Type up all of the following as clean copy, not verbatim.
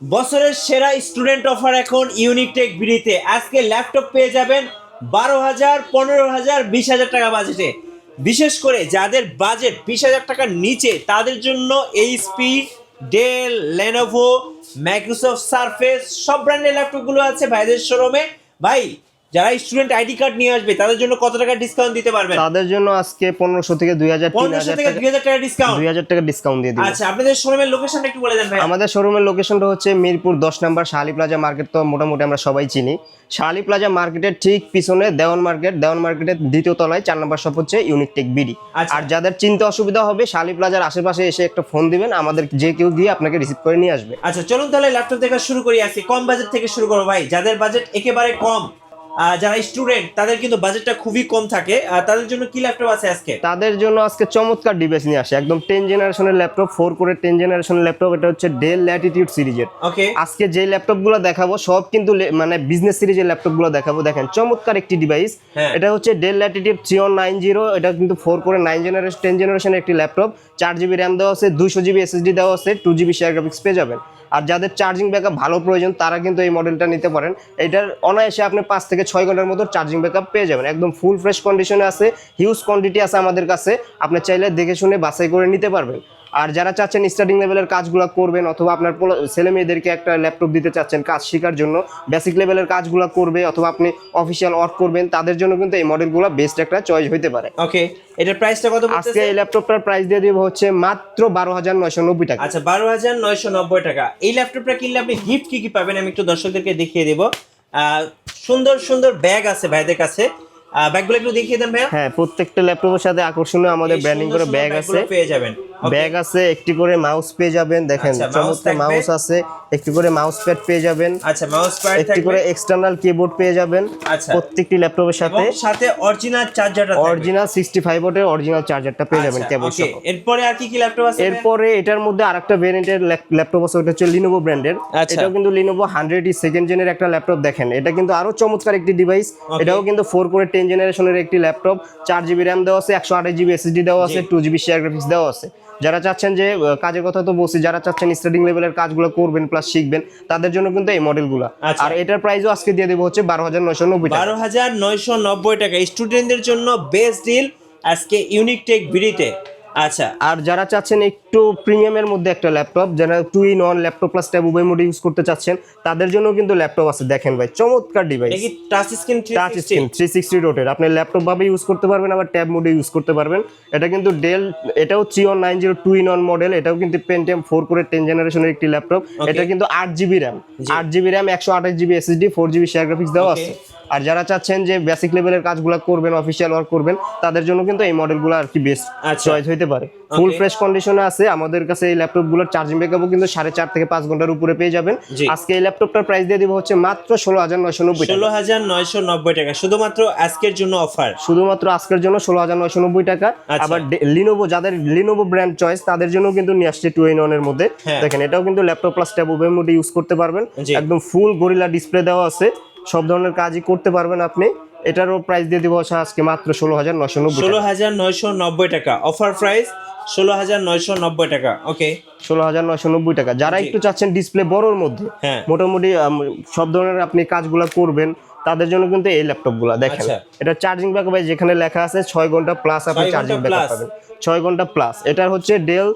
বছরের সেরা student offer এখন ইউনিক টেক বিডিতে। আজকে ল্যাপটপ পেয়ে যাবেন 12,000, 15,000, 20,000 টাকা বাজেটে। বিশেষ করে যাদের বাজেট 20,000 টাকার নিচে তাদের জন্য HP, Dell, Lenovo, Microsoft Surface সব ব্র্যান্ডের ল্যাপটপগুলো আছে ভাইদের শোরুমে। ভাই, যারা স্টুডেন্ট আইডি কার্ড নিয়ে আসবে তাদের জন্য কত টাকা ডিসকাউন্ট দিতে পারবেন? তাদের জন্য আজকে 1500 থেকে 2000, 1500 থেকে 2000 টাকা ডিসকাউন্ট। 2000 টাকা ডিসকাউন্ট দিয়ে দিব। আচ্ছা, আপনাদের শোরুমের লোকেশনটা একটু বলে দেন ভাই। আমাদের শোরুমের লোকেশনটা হচ্ছে মিরপুর 10 নম্বর শাহালি প্লাজা মার্কেট। তো মোটামুটি আমরা সবাই চিনি। শাহালি প্লাজা মার্কেটের ঠিক পিছনে দেওয়ান মার্কেটের দ্বিতীয় তলায় 4 নম্বর শপ হচ্ছে ইউনিক টেক বিডি। আর যাদের চিনতে অসুবিধা হবে শাহালি প্লাজার আশেপাশে এসে একটা ফোন দিবেন, আমাদের যে কেউ গিয়ে আপনাকে রিসিভ করে নিয়ে আসবে। আচ্ছা, চলুন তাহলে ল্যাপটপ দেখা শুরু করি। আজকে কম বাজেট থেকে শুরু করবো ভাই। যাদের বাজেট একেবারে কম, যারা স্টুডেন্ট তাদের কিন্তু বাজেটটা খুবই কম থাকে, তাদের জন্য কি ল্যাপটপ আছে আজকে? তাদের জন্য আজকে চমৎকার ডিভাইস নিয়ে আসে, একদম 10 জেনারেশনের ল্যাপটপ, 4 কোরে 10 জেনারেশনের ল্যাপটপ। এটা হচ্ছে ডেল ল্যাটিটিউড সিরিজের। ওকে, আজকে যে ল্যাপটপগুলো দেখাবো সব কিন্তু মানে বিজনেস সিরিজের ল্যাপটপগুলো দেখাবো। দেখেন চমৎকার একটি ডিভাইস। এটা হচ্ছে ডেল ল্যাটিটিউড 3190। এটা কিন্তু 4 কোরে 10 জেনারেশনের একটি ল্যাপটপ। 4GB র্যাম দেওয়া আছে, 200GB SSD দেওয়া আছে, 2GB শেয়ার গ্রাফিক্স পেয়ে যাবেন। আর যাদের চার্জিং ব্যাকআপ ভালো প্রয়োজন তারা কিন্তু এই মডেলটা নিতে পারেন। এটার অনায়াসে আপনি 5 থেকে 6 ঘন্টার মতো চার্জিং ব্যাকআপ পেয়ে যাবেন। একদম ফুল ফ্রেশ কন্ডিশনে আছে, হিউজ কোয়ান্টিটি আছে আমাদের কাছে। আপনি চাইলে দেখে শুনে বাছাই করে নিতে পারবেন। আর যারা চাচ্ছেন স্টার্টিং লেভেলের কাজগুলো করবেন, অথবা আপনার ছেলে মেয়েদেরকে একটা ল্যাপটপ দিতে চাচ্ছেন কাজ শেখার জন্য, বেসিক লেভেলের কাজগুলো করবে, অথবা আপনি অফিসিয়াল ওয়ার্ক করবেন, তাদের জন্য কিন্তু এই মডেলগুলো বেস্ট একটা চয়েস হতে পারে। ওকে, এটার প্রাইসটা কত বলতেছে? আজকে এই ল্যাপটপটার প্রাইস দিয়ে দিব হচ্ছে মাত্র 12,990 টাকা। আচ্ছা, 12,990 টাকা। এই ল্যাপটপটা কিনলে আপনি গিফট কি কি পাবেন আমি একটু দর্শকদেরকে দেখিয়ে দেব। সুন্দর সুন্দর ব্যাগ আছে ভাইদের কাছে, ব্যাগগুলো একটু দেখিয়ে দেন ভাইয়া। হ্যাঁ, প্রত্যেকটা ল্যাপটপের সাথে আকর্ষণীয় আমাদের ব্র্যান্ডিং করে ব্যাগ আছে, পেয়ে যাবেন। ব্যাগ আছে, একটি করে মাউস পেয়ে যাবেন। দেখেন চমৎকার মাউস আছে, একটি করে মাউস প্যাড পেয়ে যাবেন। আচ্ছা, মাউস প্যাড, একটি করে এক্সটার্নাল কিবোর্ড পেয়ে যাবেন। আচ্ছা, প্রত্যেকটি ল্যাপটপের সাথে সাথে অরিজিনাল চার্জারটা থাকবে, অরিজিনাল 65 ওয়াটের অরিজিনাল চার্জারটা পেয়ে যাবেন কেবল সহ। এরপরে আর কি কি ল্যাপটপ আছে? এরপরে এটার মধ্যে আরেকটা ভেরিয়েন্টের ল্যাপটপ আছে, ওটা হচ্ছে লিনোভো ব্র্যান্ডের। এটাও কিন্তু লিনোভো 100 সেকেন্ড জেনের একটা ল্যাপটপ। দেখেন এটা কিন্তু আরো চমৎকার একটি ডিভাইস। এটাও কিন্তু 4 কোরে 10 জেনারেশনের একটি ল্যাপটপ। 4GB র্যাম দেওয়া আছে, 128GB SSD দেওয়া আছে, 2GB শেয়ার গ্রাফিক্স দেওয়া আছে। যারা চাচ্ছেন যে কাজের কথা তো বলছি, যারা চাচ্ছেন স্টার্টিং লেভেলের কাজগুলো করবেন প্লাস শিখবেন তাদের জন্য কিন্তু এই মডেলগুলো। আর এটার প্রাইসও আজকে দিয়ে দেবো হচ্ছে 12,990 টাকা। 12,990 টাকা স্টুডেন্টদের জন্য বেস্ট ডিল আজকে ইউনিক টেক বিডিতে। আচ্ছা, আর যারা চাচ্ছেন একটু প্রিমিয়ামের মধ্যে একটা ল্যাপটপ, যারা 2-in-1 ল্যাপটপ প্লাস ট্যাব উভয় মোডে ইউজ করতে চাচ্ছেন তাদের জন্য কিন্তু ল্যাপটপ আছে। দেখেন ভাই চমৎকার ডিভাইস, টাচ স্ক্রিন 360 রোটের। আপনি ল্যাপটপ ভাবে ইউজ করতে পারবেন, আবার ট্যাব মোডে ইউজ করতে পারবেন। এটা কিন্তু ডেল, এটাও 3190 2-in-1 মডেল। এটাও কিন্তু পেন্টিয়াম 4 কোরে 10 জেনারেশনের একটি ল্যাপটপ। এটা কিন্তু 8GB RAM, 128GB SSD, 4GB share graphics দেওয়া আছে। আর যারা চাচ্ছেন যে বেসিক লেভেলের কাজগুলো করবেন, অফিসিয়াল ওয়ার্ক করবেন, তাদের জন্য কিন্তু এই মডেলগুলো আর কি বেস্ট চয়েস হতে পারে। ফুল ফ্রেশ কন্ডিশনে আছে আমাদের কাছে এই ল্যাপটপগুলোর। চার্জিং ব্যাকআপও কিন্তু 4.5 থেকে 5 ঘন্টার উপরে পেয়ে যাবেন। আজকে এই ল্যাপটপটার প্রাইস দিয়ে দিব হচ্ছে মাত্র 16,990 টাকা। 16,990 টাকা শুধুমাত্র আজকের জন্য অফার, শুধুমাত্র আজকের জন্য 16,990 টাকা। আবার লিনোভো, যাদের লিনোভো ব্র্যান্ড চয়েস তাদের জন্য কিন্তু নিয়ে আসছে 2-in-1 এর মধ্যে। দেখেন এটাও কিন্তু ল্যাপটপ প্লাস ট্যাব উভয় মোডে ইউজ করতে পারবেন। একদম ফুল গরিলা ডিসপ্লে দেওয়া আছে, সব ধরনের কাজই করতে পারবেন আপনি। এটারও প্রাইস দিয়ে দিব আজকে মাত্র 16,990 টাকা। 16,990 টাকা অফার প্রাইস, 16,990 টাকা। ওকে, 16,990 টাকা। যারা একটু চাচ্ছেন ডিসপ্লে বড়র মধ্যে, মোটামুটি সব ধরনের আপনি কাজগুলো করবেন, তাদের জন্য কিন্তু এই ল্যাপটপগুলো। দেখেন এটা চার্জিং ব্যাকআপ যেখানে লেখা আছে 6 ঘন্টা প্লাস আপনি চার্জিং ব্যাকআপ পাবেন, 6 ঘন্টা প্লাস। এটা হচ্ছে ডেল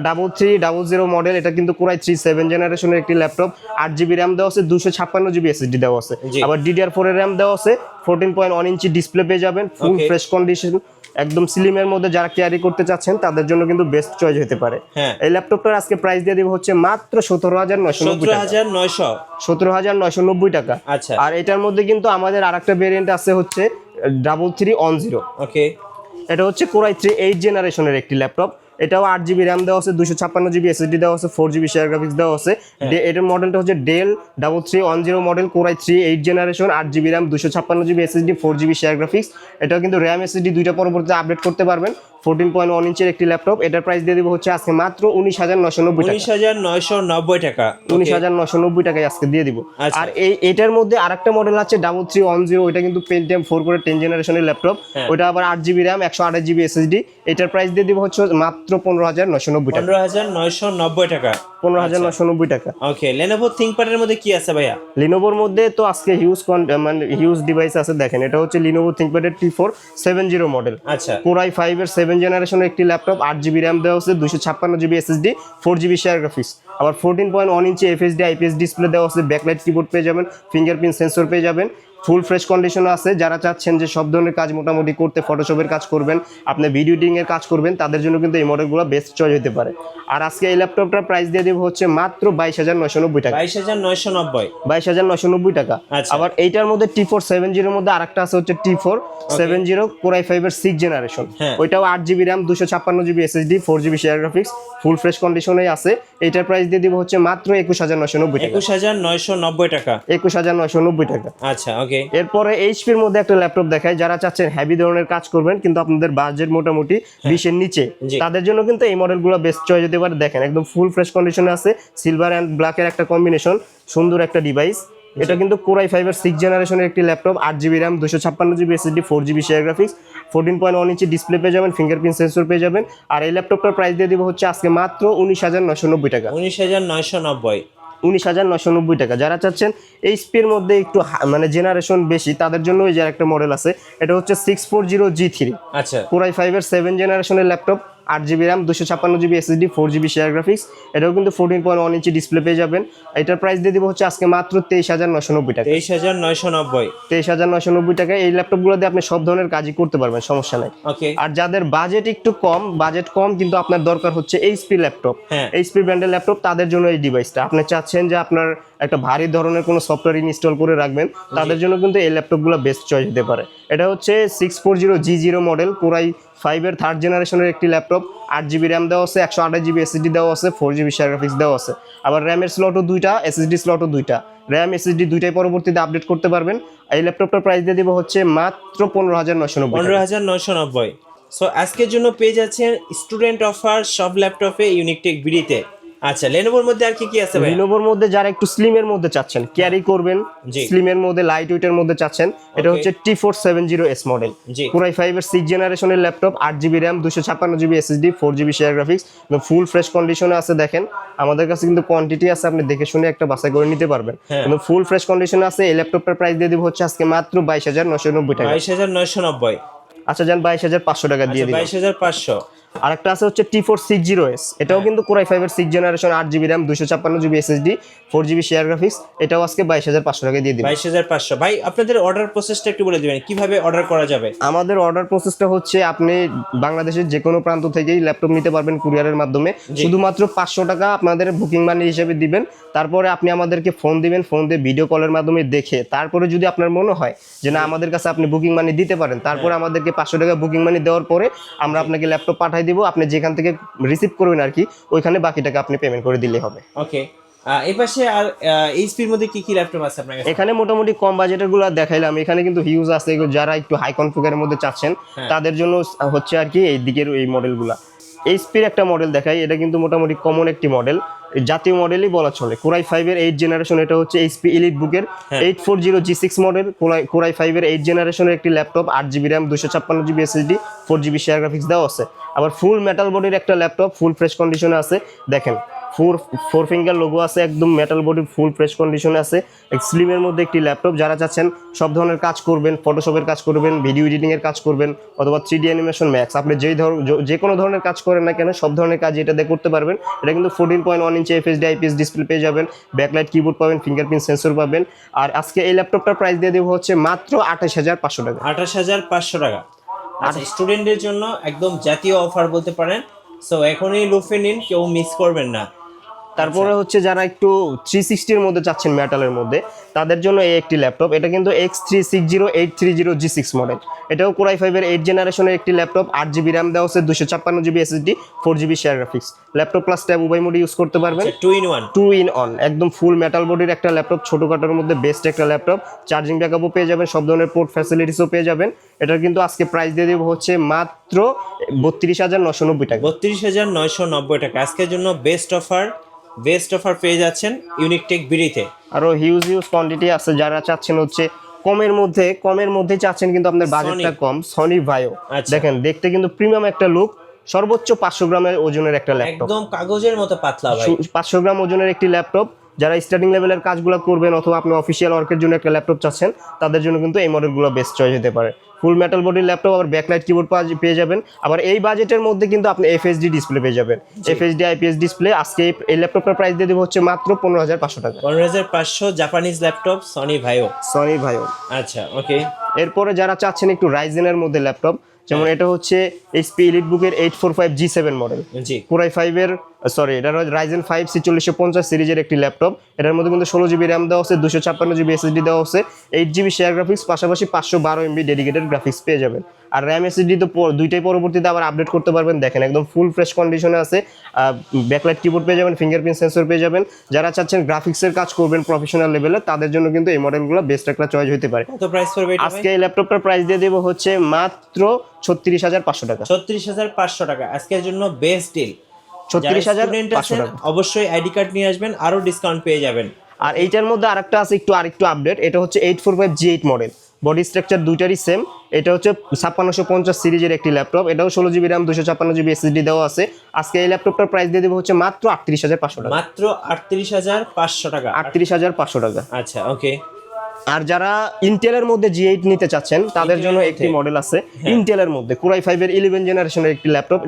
3300 মডেল। এটা কিন্তু কোরাই 3 7 জেনারেশনের একটি ল্যাপটপ। 8GB র্যাম দেওয়া আছে, 256GB SSD দেওয়া আছে, আবার DDR4 এর র্যাম দেওয়া আছে। 14.1 ইঞ্চি ডিসপ্লে পেয়ে যাবেন, ফুল ফ্রেশ কন্ডিশন, একদম স্লিমের মধ্যে। যারা ক্যারি করতে চাচ্ছেন তাদের জন্য কিন্তু বেস্ট চয়েস হতে পারে। এই ল্যাপটপটার আজকে প্রাইস দিয়ে দিব হচ্ছে মাত্র 17,990 টাকা। 17,990 টাকা। আর এটার মধ্যে কিন্তু আমাদের আরেকটা ভেরিয়েন্ট আছে হচ্ছে 3310। ওকে, এটা হচ্ছে কোরাই 3 8 জেনারেশনের একটি ল্যাপটপ। এটাও 8GB র্যাম দেওয়া আছে, 256GB SSD দেওয়া আছে, 4GB শেয়ার গ্রাফিক্স দেওয়া আছে। এটার মডেলটা হচ্ছে Dell 3310 model, core i 3 8 generation, 8GB RAM, 256GB SSD, 4GB share graphics. এটাও কিন্তু র্যাম SSD দুইটা পরবর্তীতে আপডেট করতে পারবেন। 14.1 ইঞ্চের একটি ল্যাপটপ, এটার প্রাইস দিয়ে দিব হচ্ছে আজকে মাত্র 19,990 টাকা। 19,990 টাকা, 19,990 টাকায় আজকে দিয়ে দিব। আর এটার মধ্যে আরেকটা মডেল আছে 3310, ওইটা কিন্তু Pentium 4 করে 10 জেনারেশনের ল্যাপটপ, ওইটা আবার 8GB RAM 128GB SSD, এটার প্রাইস দিয়ে দিব হচ্ছে মাত্র 15,990 টাকা। 15,990 টাকা, 15,990 টাকা। ওকে, Lenovo ThinkPad এর মধ্যে কি আছে ভাইয়া? লিনোভোর মধ্যে তো আজকে হিউজ ডিভাইস আছে, দেখেন এটা হচ্ছে Lenovo ThinkPad এর T470 মডেল। আচ্ছা, Core i5 এর 7 জেনারেশনের একটি ল্যাপটপ, 8GB RAM দেওয়া আছে, 256GB SSD, 4GB share graphics, আবার 14.1 ইঞ্চি FHD IPS ডিসপ্লে দেওয়া আছে, ব্যাকলাইট কিবোর্ড পেয়ে যাবেন, ফিঙ্গারপ্রিন্ট সেন্সর পেয়ে যাবেন, ফুল ফ্রেশ কন্ডিশনে আছে। যারা চাচ্ছেন যে সব ধরনের কাজ মোটামুটি করতে, ফটোশপের কাজ করবেন, আপনি ভিডিও এডিটিং এর কাজ করবেন, তাদের জন্য কিন্তু এই মডেলগুলো বেস্ট চয়েস হতে পারে। আর আজকে এই ল্যাপটপটার প্রাইস দিয়ে দেব হচ্ছে মাত্র 22,990 টাকা। 22,990, 22,990 টাকা। আবার এইটার মধ্যে T470 এর মধ্যে আরেকটা আছে হচ্ছে T470 Core i5 এর 6 জেনারেশন, ওইটাও 8GB RAM 256GB SSD 4GB share graphics, full fresh কন্ডিশনেই আছে। এইটার প্রাইস দিয়ে দিব হচ্ছে মাত্র 21,990 টাকা। 21,990 টাকা, 21,990 টাকা। আচ্ছা, ওকে। এরপরে HP এর মধ্যে একটা ল্যাপটপ দেখায়, যারা চাচ্ছেন হেভি ধরনের কাজ করবেন কিন্তু আপনাদের বাজেট মোটামুটি 20 এর নিচে, তাদের জন্য কিন্তু এই মডেলগুলো বেস্ট চয়েস হতে পারে। দেখেন একদম ফুল ফ্রেশ কন্ডিশনে আছে, সিলভার এন্ড ব্ল্যাক এর একটা কম্বিনেশন, সুন্দর একটা ডিভাইস। এটা কিন্তু Core i5 এর 6 জেনারেশনের একটি laptop, 8GB RAM 256GB SSD 4GB share graphics, 14.1 inch display পেয়ে যাবেন, ফিঙ্গারপ্রিন্ট সেন্সর পেয়ে যাবেন। আর এই ল্যাপটপটার প্রাইস দিয়ে দিব হচ্ছে আজকে মাত্র 19,990 টাকা। 19,990, 19,990 টাকা। যারা চাচ্ছেন HP এর মধ্যে একটু মানে জেনারেশন বেশি, তাদের জন্য ওই যে একটা মডেল আছে, এটা হচ্ছে 640G3, আচ্ছা, Core i5 এর 7 জেনারেশনের laptop, 8GB RAM 256GB SSD 4GB share graphics, এটাও কিন্তু 14.1 ইঞ্চি ডিসপ্লে পেয়ে যাবেন। এটার প্রাইস দিয়ে দিব হচ্ছে আজকে মাত্র 23,990 টাকা। 23,990, 23,990 টাকা। এই ল্যাপটপগুলো দিয়ে আপনি সব ধরনের কাজই করতে পারবেন, সমস্যা নাই। ওকে। আর যাদের বাজেট একটু কম, কিন্তু আপনার দরকার হচ্ছে HP ল্যাপটপ, HP ব্র্যান্ডের ল্যাপটপ, তাদের জন্য এই ডিভাইসটা। আপনি চাচ্ছেন যে আপনার একটা ভারী ধরনের কোনো সফটওয়্যার ইনস্টল করে রাখবেন, তাদের জন্য কিন্তু এই ল্যাপটপগুলো বেস্ট চয়েস হতে পারে। এটা হচ্ছে 640G0 মডেল, Core i5 এর 3rd জেনারেশনের একটি ল্যাপটপ, 8GB RAM দেওয়া আছে, 128GB SSD দেওয়া আছে, 4GB শেয়ার গ্রাফিক্স দেওয়া আছে। আবার র্যামের স্লটও 2টা, SSD স্লটও 2টা, RAM SSD দুইটাই পরবর্তীতে আপডেট করতে পারবেন। এই ল্যাপটপটার প্রাইস দিয়ে দিব হচ্ছে মাত্র 15,990 টাকা। 15,990। সো আজকের জন্য পেয়ে যাচ্ছেন স্টুডেন্ট অফার সব ল্যাপটপে ইউনিক টেক বিডিতে। আচ্ছা, Lenovoর মধ্যে আর কি আছে ভাই? Lenovoর মধ্যে যারা একটু স্লিমের মধ্যে চাচ্ছেন, ক্যারি করবেন, স্লিমের মধ্যে, লাইট ওয়েটের মধ্যে চাচ্ছেন, এটা হচ্ছে T470S মডেল, Core i5 এর 6 জেনারেশনের laptop, 8GB RAM 256GB SSD 4GB share graphics, full fresh কন্ডিশনে আছে। দেখেন আমাদের কাছে কিন্তু কোয়ান্টিটি আছে, আপনি দেখে শুনে একটা বাছাই করে নিতে পারবেন, কিন্তু ফুল ফ্রেশ কন্ডিশনে আছে। এই ল্যাপটপটার প্রাইস দিয়ে দিব হচ্ছে আজকে মাত্র 22,990 টাকা। 22,990। আচ্ছা, যান 22,500 টাকা দিয়ে দিন। 22,500। আরেকটা আছে হচ্ছে T460S, এটাও কিন্তু Core i5 এর 6 generation, 8GB RAM 256GB SSD 4GB share graphics, এটাও আজকে 22,500 টাকা দিয়ে দিন। 22,500। ভাই আপনাদের অর্ডার প্রসেসটা একটু বলে দিবেন, কিভাবে অর্ডার করা যাবে? আমাদের অর্ডার প্রসেসটা হচ্ছে আপনি বাংলাদেশের যে কোনো প্রান্ত থেকেই ল্যাপটপ নিতে পারবেন কুরিয়ারের মাধ্যমে। শুধুমাত্র 500 টাকা আপনাদের বুকিং মানি হিসেবে দিবেন, তারপরে আপনি আমাদেরকে ফোন দিবেন, ফোন দিয়ে ভিডিও কলের মাধ্যমে দেখে, তারপরে যদি আপনার মনে হয় যে না আমাদের কাছে আপনি বুকিং মানি দিতে পারেন, তারপরে আমাদেরকে 500 টাকা বুকিং মানি দেওয়ার পরে আমরা আপনাকে ল্যাপটপ পাঠাই দিব, আপনি যেখান থেকে রিসিভ করবেন আর কি, ওইখানে বাকি টাকা আপনি পেমেন্ট করে দিলেই হবে। ওকে। এই পাশে আর এইচপির মধ্যে কি কি ল্যাপটপ আছে আপনার কাছে? এখানে মোটামুটি কম বাজেটের গুলো দেখাইলাম, এখানে কিন্তু হিউজ আছে, যারা একটু হাই কনফিগারের মধ্যে চাচ্ছেন তাদের জন্য হচ্ছে আর কি এই দিকের এই মডেলগুলা। এইচপির একটা মডেল দেখাই, এটা কিন্তু মোটামুটি কমন একটি মডেল, জাতীয় মডেলই বলা চলে। Core i5 এর 8 জেনারেশন, এটা হচ্ছে HP EliteBook এর 840G6 মডেল, Core i5 এর 8 জেনারেশনের একটি laptop, 8GB RAM 256GB SSD 4GB share graphics দেওয়া আছে। আবার ফুল মেটাল বডির একটা ল্যাপটপ, ফুল ফ্রেশ কন্ডিশনে আছে। দেখেন 4 ফিঙ্গার লোগো আছে, একদম মেটাল বডি, ফুল ফ্রেশ কন্ডিশনে আছে। স্লিমের মধ্যে একটি ল্যাপটপ, যারা চাচ্ছেন সব ধরনের কাজ করবেন, ফটোশপের কাজ করবেন, ভিডিও এডিটিং এর কাজ করবেন, অথবা 3D অ্যানিমেশন ম্যাক্স, আপনি যে কোনো ধরনের কাজ করেন না কেন, সব ধরনের কাজ এটা দিয়ে করতে পারবেন। এটা কিন্তু 14.1 ইঞ্চি FHD IPS ডিসপ্লে পেয়ে যাবেন, ব্যাকলাইট কিবোর্ড পাবেন, ফিঙ্গারপ্রিন্ট সেন্সর পাবেন। আর আজকে এই ল্যাপটপটার প্রাইস দিয়ে দেবো হচ্ছে মাত্র 28,500 টাকা। 28,500 টাকা। আচ্ছা, স্টুডেন্টদের জন্য একদম জাতীয় অফার বলতে পারেন। সো এখনই লুফে নিন, কেউ মিস করবেন না। তারপরে হচ্ছে যারা একটু 360 এর মধ্যে চাচ্ছেন মেটালের মধ্যে, তাদের জন্য এই একটি ল্যাপটপ। এটা কিন্তু X360830G6 মডেল। এটাও Core i5 এর 8 জেনারেশনের একটি ল্যাপটপ। 8GB RAM দেওয়া আছে, 256GB SSD, 4GB share graphics. Laptop plus tab উভয় মোডে ইউজ করতে পারবেন। 2 in 1 একদম ফুল মেটাল বডির একটা ল্যাপটপ, ছোটখাটোর মধ্যে বেস্ট একটা ল্যাপটপ। চার্জিং ব্যাকআপও পেয়ে যাবেন, সব ধরনের পোর্ট ফ্যাসিলিটিসও পেয়ে যাবেন। এটার কিন্তু আজকে প্রাইস দিয়ে দেবো হচ্ছে মাত্র 32,990 টাকা। 32,990 টাকা আজকের জন্য বেস্ট অফার পেয়ে যাচ্ছেন ইউনিক টেক বিডিতে। আরো হিউজ কোয়ান্টিটি আছে। যারা চাচ্ছেন হচ্ছে কমের মধ্যে চাচ্ছেন কিন্তু আপনার বাজেটটা কম, সনি ভাইও দেখেন, দেখতে কিন্তু প্রিমিয়াম একটা লুক। সর্বোচ্চ 500 গ্রামের ওজনের একটা ল্যাপটপ, একদম কাগজের মতো পাতলা ভাই। 500 গ্রাম ওজনের একটি ল্যাপটপ। যারা স্টার্টিং লেভেলের কাজগুলো করবেন অথবা আপনি অফিসিয়াল ওয়ার্কের জন্য একটা ল্যাপটপ চাচ্ছেন, তাদের জন্য কিন্তু এই মডেলগুলো বেস্ট চয়েস হতে পারে। ফুল মেটাল বডির ল্যাপটপ, আবার ব্যাকলাইট কিবোর্ড পেয়ে যাবেন। আবার এই বাজেটের মধ্যে কিন্তু আপনি এফএসডি ডিসপ্লে পেয়ে যাবেন, এফএসডি আইপিএস ডিসপ্লে। আজকে এই ল্যাপটপটার প্রাইস দিয়ে দেবো হচ্ছে মাত্র 15,500 টাকা। 15,500 জাপানিজ ল্যাপটপ সনি ভাইও। আচ্ছা ওকে। এরপরে যারা চাচ্ছেন একটু রাইজেনের মধ্যে ল্যাপটপ, যেমন এটা হচ্ছে HP এলিটবুকের 845G7 model, Core i5 এর এটা Ryzen 5 4650 সিরিজের একটি ল্যাপটপ। এটার মধ্যে কিন্তু 16GB RAM দেওয়া আছে, 256GB SSD দেওয়া আছে, 8GB শেয়ার গ্রাফিক্স, পাশাপাশি 512MB ডেডিকেটেড গ্রাফিক্স পেয়ে যাবেন। আর RAM SSD তো দুইটাই পরবর্তীতে আবার আপডেট করতে পারবেন। দেখেন একদম ফুল ফ্রেশ কন্ডিশনে আছে। ব্যাকলাইট কিবোর্ড পেয়ে যাবেন, ফিঙ্গারপ্রিন্ট সেন্সর পেয়ে যাবেন। যারা চাচ্ছেন গ্রাফিক্সের কাজ করবেন প্রফেশনাল লেভেলে, তাদের জন্য কিন্তু এই মডেলগুলো বেস্ট একটা চয়েস হতে পারে। কত প্রাইস পড়বে এটা? আজকে এই ল্যাপটপটার প্রাইস দিয়ে দেবো হচ্ছে মাত্র 36,500 টাকা। 36,500 টাকা আজকের জন্য বেস্ট ডিল। 36,500 টাকা। অবশ্যই আইডি কার্ড নিয়ে আসবেন, আরো ডিসকাউন্ট পেয়ে যাবেন। আর এইটার মধ্যে আরেকটা আছে আরেকটু আপডেট। এটা হচ্ছে 845G8 মডেল, বডি স্ট্রাকচার দুইটারই সেম। এটা হচ্ছে 5650 সিরিজের একটি ল্যাপটপ। এটাও 16GB RAM, 256GB SSD দেওয়া আছে। আজকে এই ল্যাপটপটার প্রাইস দিয়ে দেবো হচ্ছে মাত্র 38,500 টাকা। মাত্র 38,500 টাকা। 38,500 টাকা। আচ্ছা ওকে। আর যারা ইন্টেলের মধ্যে G8 নিতে চাচ্ছেন, তাদের জন্য একটি মডেল আছে ইন্টেলের মধ্যে, Core i5 এর 11 জেনারেশনের একটি ল্যাপটপ।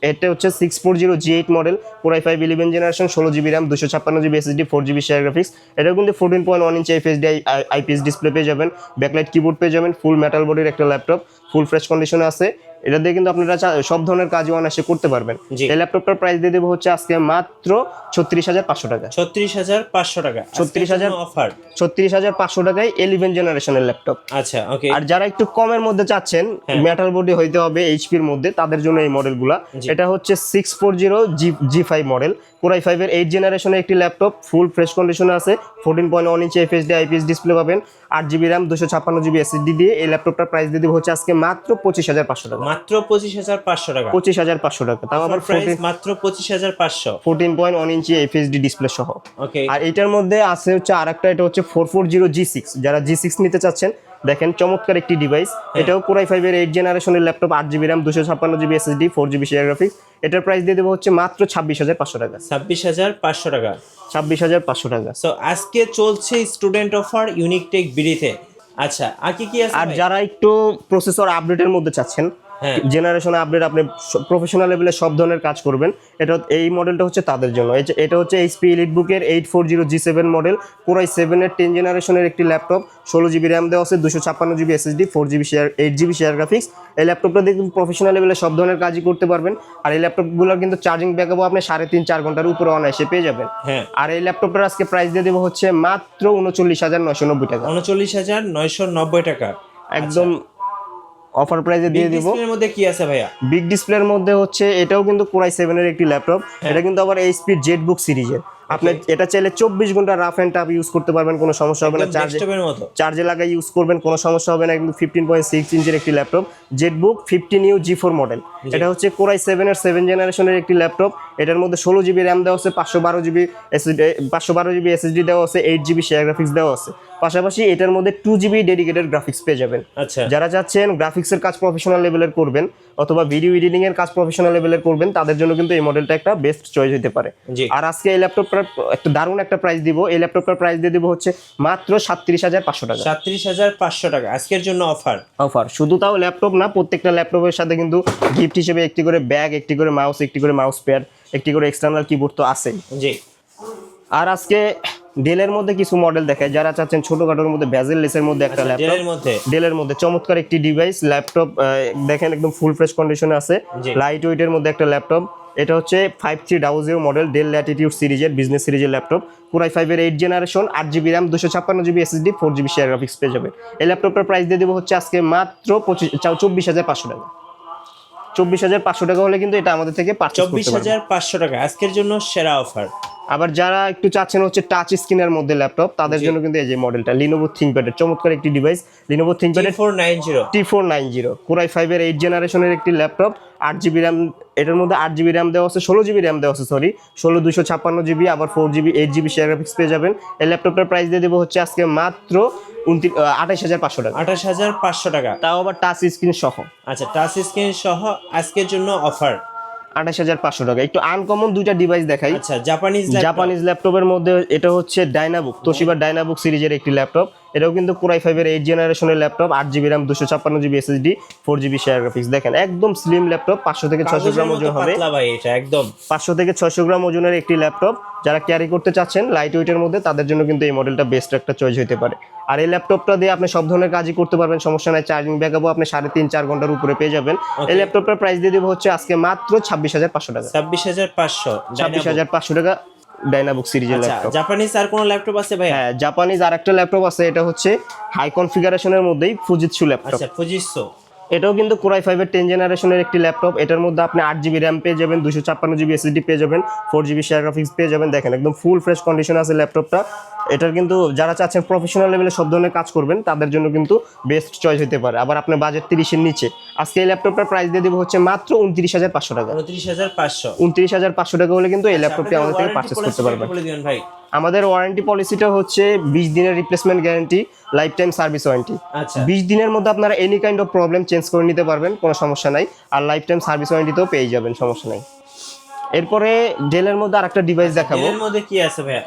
এটা হচ্ছে 640G8 model, Core i5 11 generation, 16GB RAM, 256GB SSD, 4GB share graphics. এটা কিন্তু 14.1 ইঞ্চি এফএসডি আইপিএস ডিসপ্লে পেয়ে যাবেন, ব্যাকলাইট কিবোর্ড পেয়ে যাবেন। ফুল মেটাল বডির একটা ল্যাপটপ, ফুল ফ্রেশ কন্ডিশনে আছে। এটা দিয়ে কিন্তু আপনারা সব ধরনের কাজ অনায়াসে করতে পারবেন। এই ল্যাপটপটার প্রাইস দিয়ে দেবো হচ্ছে আজকে মাত্র 36,500 টাকা। 36,500 টাকা। 36,500 টাকায় 11 জেনারেশনের ল্যাপটপ। আচ্ছা ওকে। আর যারা একটু কমের মধ্যে চাচ্ছেন, মেটাল বডি হইতে হবে এইচপি এর মধ্যে, তাদের জন্য এই মডেলগুলা। এটা হচ্ছে 640G5 মডেল, Core i5 এর 8 জেনারেশনের একটি ল্যাপটপ, ফুল ফ্রেশ কন্ডিশনে আছে। 14.1 ইঞ্চি এফএসডি আইপিএস ডিসপ্লে পাবেন, 8GB RAM, 256GB SSD দিয়ে এই ল্যাপটপটার প্রাইস দিয়ে দেবো হচ্ছে আজকে মাত্র 25,500 টাকা। মাত্র 25,500 টাকা। 25,500 টাকা, তাও আবার মাত্র 25,500, 14.1 ইঞ্চি এফএসডি ডিসপ্লে সহ। ওকে। আর এটার মধ্যে আছে হচ্ছে আরেকটা, এটা হচ্ছে 440G6। যারা G6 নিতে চাচ্ছেন, দেখেন চমৎকার একটি ডিভাইস। এটাও Core i5 এর 8 জেনারেশনের laptop, 8GB RAM, 256GB SSD, 4GB share graphics. এটার প্রাইস দিয়ে দেবো হচ্ছে মাত্র 26,500 টাকা। 26,500 টাকা। 26,500 টাকা। সো আজকে চলছে স্টুডেন্ট অফার ইউনিক টেক বিডিতে। আচ্ছা আর কি আছে? আর যারা একটু প্রসেসর আপডেটের মধ্যে চাচ্ছেন, জেনারেশন আপডেট, আপনি প্রফেশনাল লেভেলে সব ধরনের কাজ করবেন, এই মডেলটা হচ্ছে তাদের জন্য। এটা হচ্ছে HP এলিটবুকের 840G7 model, Core i7 এর 10 জেনারেশনের একটি ল্যাপটপ, 16GB RAM দেওয়া আছে, 256GB SSD, 8GB share graphics. এই ল্যাপটপটা দিয়ে কিন্তু প্রফেশনাল লেভেলে সব ধরনের কাজই করতে পারবেন। আর এই ল্যাপটপগুলোর কিন্তু চার্জিং ব্যাকআপও আপনি 3.5-4 ঘন্টার উপরে অনায়াসে পেয়ে যাবেন। আর এই ল্যাপটপটার আজকে প্রাইস দিয়ে দেবো হচ্ছে মাত্র 39,990 টাকা। 39,990 টাকা একদম অফার প্রাইসে দিয়ে দিব। ডিসপ্লের মধ্যে কি আছে ভাইয়া? বিগ ডিসপ্লের মধ্যে হচ্ছে এটাও কিন্তু Core i7 এর একটি ল্যাপটপ। এটা কিন্তু আবার এইচপি জেটবুক সিরিজের। আপনি এটা চাইলে 24 ঘন্টা রাফ এন্ড টাফ ইউজ করতে পারবেন, কোনো সমস্যা হবে না। চার্জে লাগাই ইউজ করবেন, কোনো সমস্যা হবে না। কিন্তু 15.6 ইঞ্চের একটি laptop, Jetbook 15U G4 model. এটা হচ্ছে Core i7 এর 7 জেনারেশনের একটি ল্যাপটপ। এটার মধ্যে 16GB RAM দেওয়া আছে, 512GB SSD দেওয়া আছে, 8GB শেয়ার গ্রাফিক্স দেওয়া আছে। পাশাপাশি এটার মধ্যে 2GB ডেডিকেটেড গ্রাফিক্স পেয়ে যাবেন। যারা চাচ্ছেন গ্রাফিক্সের কাজ প্রফেশনাল লেভেলের করবেন অথবা ভিডিও এডিটিং এর কাজ প্রফেশনাল লেভেলের করবেন, তাদের জন্য কিন্তু এই মডেলটা একটা বেস্ট চয়েস হতে পারে। আর আজকে এই ল্যাপটপটার একটা দারুণ একটা প্রাইস দিব। এই ল্যাপটপটার প্রাইস দিয়ে দিব হচ্ছে মাত্র 37,500 টাকা। 37,500 টাকা আজকের জন্য অফার। শুধু তাও ল্যাপটপ না, প্রত্যেকটা ল্যাপটপের সাথে কিন্তু গিফট হিসেবে একটি করে ব্যাগ, একটি করে মাউস, একটি করে মাউস প্যাড, একটি করে এক্সটার্নাল কিবোর্ড তো আছেই। আর আজকে ডেলের মধ্যে কিছু মডেল দেখায়। যারা চাচ্ছেন ছোটখাটোর মধ্যে বেজেল লেসের মধ্যে একটা ল্যাপটপ, ডেলের মধ্যে চমৎকার একটি ডিভাইস ল্যাপটপ। দেখেন একদম ফুল ফ্রেশ কন্ডিশনে আছে, লাইট ওয়েটের মধ্যে একটা ল্যাপটপ। এটা হচ্ছে 5300 মডেল ডেল ল্যাটিটিউড সিরিজের বিজনেস সিরিজের ল্যাপটপ কোরাই 5 এর 8 generation 8GB RAM 256GB SSD 4GB share graphics পেয়ে যাবেন। এই ল্যাপটপটার প্রাইস দিয়ে দেবো হচ্ছে আজকে মাত্র 24,500 টাকা। 24,500 টাকা হলে কিন্তু এটা আমাদের থেকে পারচেজ করতে পারবেন। 24,500 টাকা আজকের জন্য সেরা অফার। আবার যারা একটু চাচ্ছেন হচ্ছে টাচ স্ক্রিনের মধ্যে ল্যাপটপ তাদের জন্য কিন্তু এই যে মডেলটা লিনোভো থিংকপ্যাডের চমৎকার একটি ডিভাইস লিনোভো থিংকপ্যাডের T490 কোরাই 5 এর 8 জেনারেশনের একটি ল্যাপটপ 8GB RAM এটার মধ্যে 8GB RAM দেওয়া আছে 16GB RAM দেওয়া আছে 256GB আবার 4GB 8GB শেয়ার গ্রাফিক্স পেয়ে যাবেন। এই ল্যাপটপটার প্রাইস দিয়ে দেবো হচ্ছে আজকে মাত্র 28,500 টাকা। 28,500 টাকা, তাও আবার টাচ স্ক্রিন সহ। আচ্ছা, টাচ স্ক্রিন সহ আজকের জন্য অফার 28,500 টাকা। একটু আনকমন দুইটা ডিভাইস দেখাই। আচ্ছা, জাপানিজ ল্যাপটপের মধ্যে এটা হচ্ছে ডাইনাবুক তোশিবা ডাইনাবুক সিরিজের একটি ল্যাপটপ। এটাও কিন্তু কোরাই 5 এর 8 জেনারেশনের laptop 8GB RAM 256GB SSD 4GB share graphics. দেখেন একদম স্লিম ল্যাপটপ 500 থেকে 600 গ্রাম ওজন হবে। ভাই এটা একদম 500 থেকে 600 গ্রাম ওজনের একটি ল্যাপটপ। যারা ক্যারি করতে চাচ্ছেন লাইট ওয়েটের মধ্যে তাদের জন্য কিন্তু এই মডেলটা বেস্ট একটা চয়েস হতে পারে। আর এই ল্যাপটপটা দিয়ে আপনি সব ধরনের কাজই করতে পারবেন, সমস্যা নাই। চার্জিং ব্যাকআপও আপনি 3.5-4 ঘন্টার উপরে পেয়ে যাবেন। এই ল্যাপটপটার প্রাইস দিয়ে দেবো হচ্ছে আজকে মাত্র 26,500 টাকা। 26,500 টাকা ডাইনাবুক সিরিজের ল্যাপটপ। জাপানিজ আর কোন ল্যাপটপ আছে ভাই? হ্যাঁ, জাপানিজ আরেকটা ল্যাপটপ আছে, এটা হচ্ছে হাই কনফিগারেশনের মধ্যেই ফুজিৎসু ল্যাপটপ। আচ্ছা, ফুজিৎসু। এটাও কিন্তু কোরাই 5 এর 10 জেনারেশনের একটি ল্যাপটপ। এটার মধ্যে আপনি 8GB RAM পেয়ে যাবেন 256GB SSD পেয়ে যাবেন 4GB শেয়ার গ্রাফিক্স পেয়ে যাবেন। দেখেন একদম ফুল ফ্রেশ কন্ডিশন আছে ল্যাপটপটা। এটার কিন্তু যারা চাচ্ছেন প্রফেশনাল লেভেলে সব ধরনের কাজ করবেন তাদের জন্য কিন্তু বেস্ট চয়েস হতে পারে। আবার আপনার বাজেট 30 এর নিচে আজকে এই ল্যাপটপটার প্রাইস দিয়ে দেবো হচ্ছে মাত্র 29,500 টাকা। 29,500 টাকা হলে কিন্তু এই ল্যাপটপটি আমাদের থেকে পারচেজ করতে পারবেন। আমাদের ওয়ারেন্টি পলিসিটা হচ্ছে 20 দিনের replacement guarantee, life time service warranty. 20 দিনের মধ্যে আপনারা any kind of problem change করে নিতে পারবেন, কোনো সমস্যা নাই। আর লাইফ টাইম সার্ভিস ওয়ারেন্টিতেও পেয়ে যাবেন, সমস্যা নাই। এরপরে ডেলের মধ্যে আরেকটা ডিভাইস দেখাবো। ডেলের মধ্যে কি আছে ভাইয়া?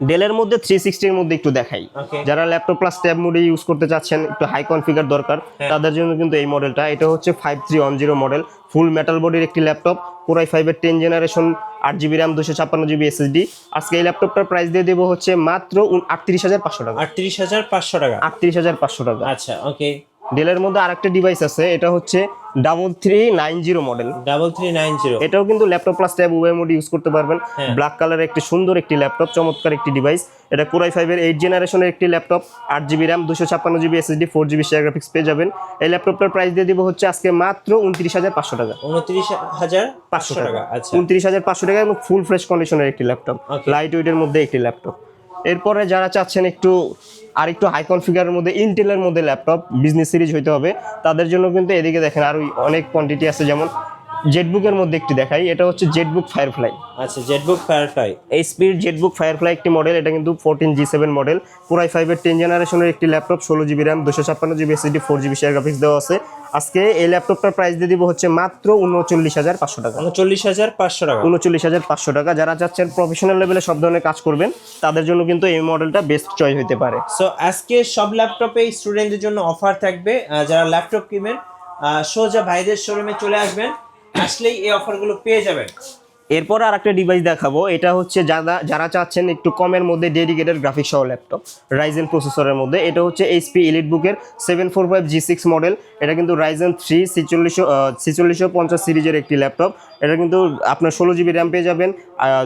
ডেলের মধ্যে 360 এর মধ্যে একটু দেখাই। যারা ল্যাপটপ প্লাস ট্যাব মোডে ইউজ করতে চাচ্ছেন, একটু হাই কনফিগার দরকার, তাদের জন্য কিন্তু এই মডেলটা। এটা হচ্ছে 5310 মডেল ফুল মেটাল বডির একটি ল্যাপটপ কোরাই 5 এর 10 generation 8GB RAM 256GB SSD। আজকে এই ল্যাপটপটার প্রাইস দিয়ে দেবো হচ্ছে মাত্র 38,500 টাকা। 38,500 টাকা। 38,500 টাকা। আচ্ছা, ওকে। ডেলের মধ্যে আরেকটা ডিভাইস আছে, এটা হচ্ছে 3390 মডেল। 3390 এটাও কিন্তু ল্যাপটপ প্লাস ট্যাব উভয় মোড ইউজ করতে পারবেন। ব্ল্যাক কালারের একটি সুন্দর একটি ল্যাপটপ, চমৎকার একটি ডিভাইস। এটা কোরাই 5 এর 8 জেনারেশনের একটি laptop 8GB RAM 256GB SSD 4GB share graphics পেয়ে যাবেন। এই ল্যাপটপটার প্রাইস দিয়ে দিব হচ্ছে আজকে মাত্র 29,500 টাকা। 29,500 টাকা। আচ্ছা, 29,500 টাকা এবং ফুল ফ্রেশ কন্ডিশনের একটি ল্যাপটপ, লাইট ওয়েটের মধ্যে একটি ল্যাপটপ। এরপরে যারা চাচ্ছেন একটু হাই কনফিগারের মধ্যে ইন্টেলের মধ্যে ল্যাপটপ বিজনেস সিরিজ হইতে হবে, তাদের জন্য কিন্তু এদিকে দেখেন আরো অনেক কোয়ান্টিটি আছে। যেমন জেটবুকের মধ্যে একটি দেখাই, এটা হচ্ছে জেটবুক ফায়ারফ্লাই। আচ্ছা, জেটবুক ফায়ারফ্লাই, এইচপির জেটবুক ফায়ারফ্লাই একটি মডেল। এটা কিন্তু 14G7 মডেল কোরাই 5 এর 10 জেনারেশনের একটি laptop 16GB RAM 256GB SSD 4GB share graphics দেওয়া আছে। আজকে এই ল্যাপটপটার প্রাইস দিয়ে দিব হচ্ছে মাত্র 39,500 টাকা। 39,500 টাকা। 39,500 টাকা। যারা চাচ্ছেন প্রফেশনাল লেভেলে সব ধরনের কাজ করবেন তাদের জন্য কিন্তু এই মডেলটা বেস্ট চয়েস হতে পারে। সো আজকে সব ল্যাপটপে স্টুডেন্টদের জন্য অফার থাকবে। যারা ল্যাপটপ কিনবেন সোজা ভাইদের শোরুমে চলে আসবেন, আসলেই এই অফারগুলো পেয়ে যাবেন। এরপর আর একটা ডিভাইস দেখাবো, এটা হচ্ছে যারা চাচ্ছেন একটু কমের মধ্যে ডেডিকেটেড গ্রাফিক্স সহ ল্যাপটপ রাইজেন প্রসেসরের মধ্যে। এটা হচ্ছে এইচপি এলিটবুকের 745G6 মডেল। এটা কিন্তু রাইজেন 3 4650 সিরিজের একটি ল্যাপটপ। এটা কিন্তু আপনার 16GB RAM পেয়ে যাবেন,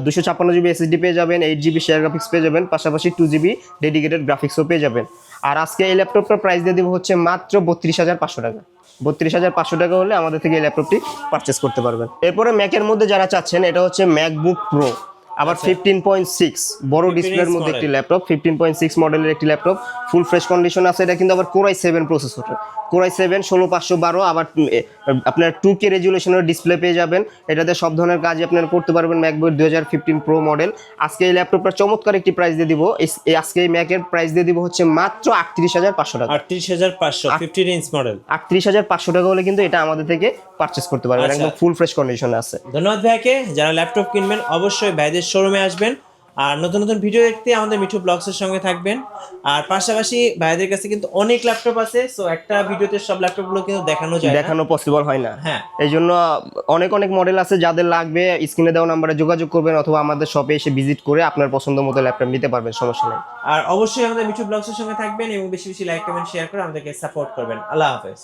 256GB SSD পেয়ে যাবেন, 8GB শেয়ার গ্রাফিক্স পেয়ে যাবেন, পাশাপাশি 2GB ডেডিকেটেড গ্রাফিক্সও পেয়ে যাবেন। আর আজকে এই ল্যাপটপটার প্রাইস দিয়ে দেবো হচ্ছে মাত্র 32,500 টাকা। 32,500 টাকা হলে আমাদের থেকে এই ল্যাপটপটি পারচেস করতে পারবেন। এরপরে ম্যাকের মধ্যে যারা চাচ্ছেন, এটা হচ্ছে ম্যাকবুক প্রো, আবার 15.6 বড় ডিসপ্লের মধ্যে একটি ল্যাপটপ, 15.6 মডেলের একটি ল্যাপটপ, ফুল ফ্রেশ কন্ডিশন আছে। এটা কিন্তু আবার কোরাই 7 প্রসেসর, কোরাই 7 16512, আবার আপনার 2K রেজুলেশনের ডিসপ্লে পেয়ে যাবেন। এটাতে সব ধরনের কাজ আপনারা করতে পারবেন। MacBook 2015 pro model. আজকে এই ল্যাপটপটার চমৎকার একটি প্রাইস দিয়ে দিব। আজকে এই ম্যাকের প্রাইস দিয়ে দিব হচ্ছে মাত্র 38,500 টাকা। 38,500 15 ইঞ্চ মডেল। 38,500 টাকা হলে কিন্তু এটা আমাদের থেকে পারচেস করতে পারবেন, একদম ফুল ফ্রেশ কন্ডিশনে আছে। ধন্যবাদ ভাইকে। যারা ল্যাপটপ কিনবেন অবশ্যই ভাইদের শোরুমে আসবেন, আর নতুন নতুন ভিডিও দেখতে আমাদের মিঠু ব্লগসের সঙ্গে থাকবেন। আর পাশাপাশি ভাইদের কাছে কিন্তু অনেক ল্যাপটপ আছে, সো একটা ভিডিওতে সব ল্যাপটপগুলো কিন্তু দেখানো পসিবল হয় না। হ্যাঁ, এই জন্য অনেক মডেল আছে। যাদের লাগবে স্ক্রিনে দেওয়া নাম্বারে যোগাযোগ করবেন, অথবা আমাদের শপে এসে ভিজিট করে আপনার পছন্দ মতো ল্যাপটপ নিতে পারবেন, সমস্যা নেই। আর অবশ্যই আমাদের মিঠু ব্লগসের সঙ্গে থাকবেন এবং বেশি বেশি লাইক কমেন্ট শেয়ার করে আমাদেরকে সাপোর্ট করবেন। আল্লাহ হাফেজ।